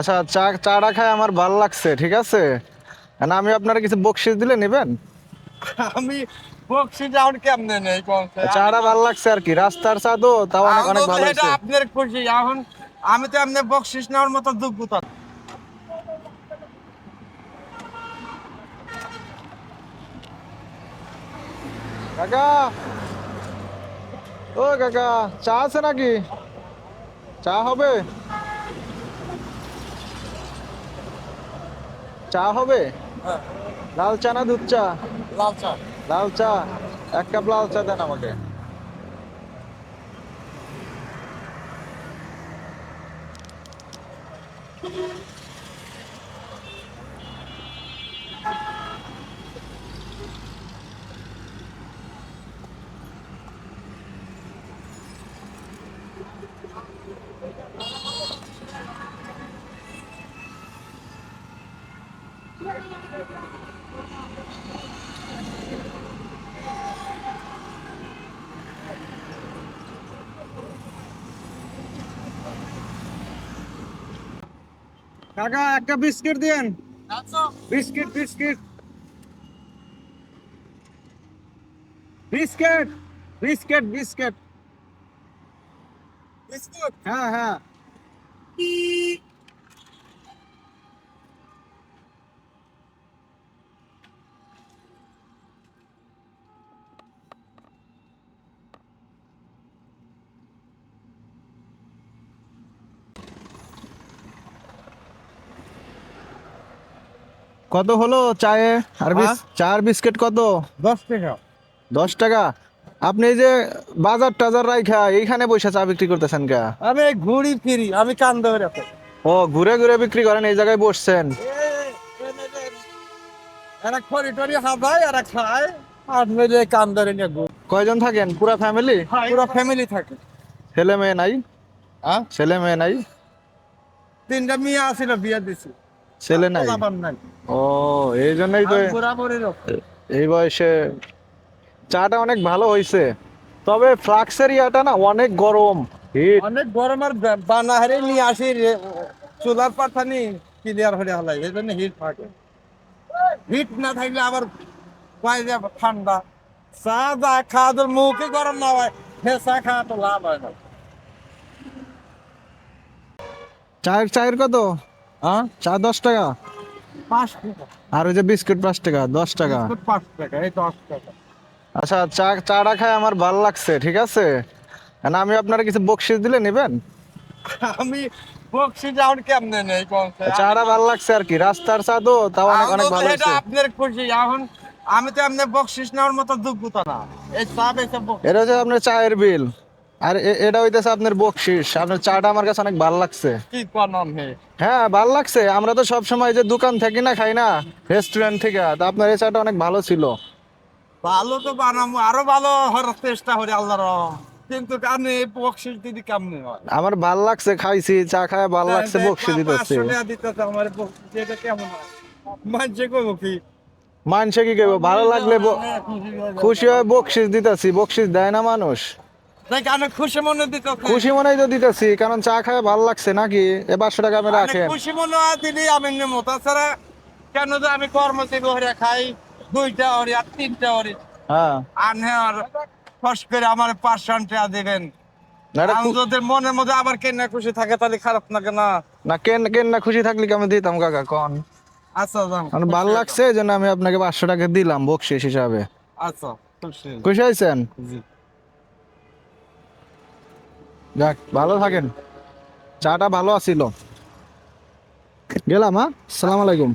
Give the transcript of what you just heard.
আচ্ছা, চাটা খাই আমার ভাল লাগছে, ঠিক আছে। না, আমি আপনারা কিছু বকশিস দিলে নেবেন। আমি বকছি যাওন কেমনে নেই কোনছে চাটা ভাল লাগছে আর কি, রাস্তার চা তো তাও অনেক এখন অনেক তো ভালো এটা হয়েছে। আপনার খুশি এখন আমি তো এমনি বকশিস নেওয়ার মতো যোগ্যতা কাকা, ও কাকা, চা আছে নাকি? চা হবে? চা হবে? হ্যাঁ, লাল চা না দুধ চা? লাল চা। লাল চা। এক কাপ লাল চা দেন আমাকে। কাকা, একটা বিস্কিট দিন। আচ্ছা, biscuit biscuit biscuit biscuit biscuit. Biscuit. হ্যাঁ হ্যাঁ। কত হলো চায়ে? আর হ্যাঁ, চার বিস্কিট কত? 10 টাকা। 10 টাকা? আপনি এই যে বাজার টাজার রাইখা এইখানে বসে চা বিক্রি করতেছেন কে? আমি ঘুরি ফিরি, আমি কান ধরে রাখি। ও, ঘুরে ঘুরে বিক্রি করেন, এই জায়গায় বসছেন? এরা খড়ি টড়ি হাবায় এরা খায় আর মেরে কান ধরে নিয়ে ঘুরে। কয়জন থাকেন, পুরা ফ্যামিলি? পুরো ফ্যামিলি থাকে। ছেলে মেয়ে নাই? হ্যাঁ, ছেলে মেয়ে নাই? 3টা মেয়ে আছিল বিয়ে দিছি। ছেলে নাই? পোলাপান নাই। ও, এই জন্যই তো আর বরাবরই এই বয়সে চাটা অনেক ভালো হয়েছে। তবে ফ্লাক্সের ইয়াটা না অনেক গরম, হিট। অনেক গরম আর বানাহারে নিয়ে আসি চুলার পাঠানি ক্লিয়ার হয়ে হলাই এই জন্য হিট থাকে। হিট না থাকলে আবার কয় যে ঠান্ডা চা যা খাওয়া তোর মুখে গরম না হয় সে চা খাওয়া তো লাভ হয় না। চায়ের কত? হ্যাঁ, চা 10 টাকা? 5 টাকা। আর ওই যে বিস্কুট 5 টাকা, 10 টাকা। বিস্কুট 5 টাকা, এই 10 টাকা। আচ্ছা, চাটা খাই আমার ভাল লাগছে, ঠিক আছে। না, আমি আপনারা কিছু বকশিস দিলে নেবেন। আমি বকছি যাওন কেমনে নেই কোনছে চাটা ভাল লাগছে আর কি, রাস্তার চা তো তাও অনেক এখন অনেক তো ভালো এটা হয়েছে। আপনার খুশি এখন আমি তো এমনি বকশিস নেওয়ার মতো যোগ্যতা না। এই চা বেচে এটা হচ্ছে আপনার চায়ের বিল, আর এটা হইতেছে আপনার বকশিস। আপনার চাটা আমার কাছে অনেক ভাল লাগছে। কি কনম হে। হ্যাঁ, ভাল লাগছে। আমরা তো সব সময় যে দোকান থেকে না খাই না, রেস্টুরেন্ট থেকে, তো আপনার এই চাটা অনেক ভালো ছিল। ভালো তো বানাবো আরো ভালো হওয়ার চেষ্টা করি আল্লাহর কিন্তু কানে বকশিস দিদি কেমনে হয়। আমার ভাল লাগছে, খাইছি, চা খায় ভাল লাগছে, বকশিস দিতেছি। 500 টাকা দিতেছে আমার বকশিস, এটা কেমন হয় মানছে কইব কি। মানুষে কি কেবো ভালো লাগলে খুশি হয় বকশিস দিতেছি, বকশিস দেয় না মানুষ? তাই কানে খুশি মনে দিতেছে। খুশি মনেই তো দিতেছি, কারণ চা খায় ভাল লাগছে নাকি। 500 টাকা আমি মানে রাখেন। খুশি মনে হয় দিদি আমি নেবো তাছাড়া কেন যে আমি কর্মচারী হরে খাই 2টা হরি আর 3টা হরি হ্যাঁ, আনে আর ফস করে আমার 500 টাকা দিবেন। না এটা আমি যদি মনের মধ্যে আবার কেনা খুশি থাকে তাহলে খারাপ লাগে না। না, কেন কেন না, খুশি থাকলে কি আমি দিতাম কাকা, কন? আচ্ছা যান, আমার ভাল খুশি হলাম। লাগছে এই জন্য আমি আপনাকে 500 টাকা দিলাম বকশিস হিসাবে। আচ্ছা, খুশি। খুশি হয়েছেন? জি। যাক, ভালো থাকেন। চাটা ভালো আছিল। গেলাম, হ্যাঁ, আসসালামু আলাইকুম।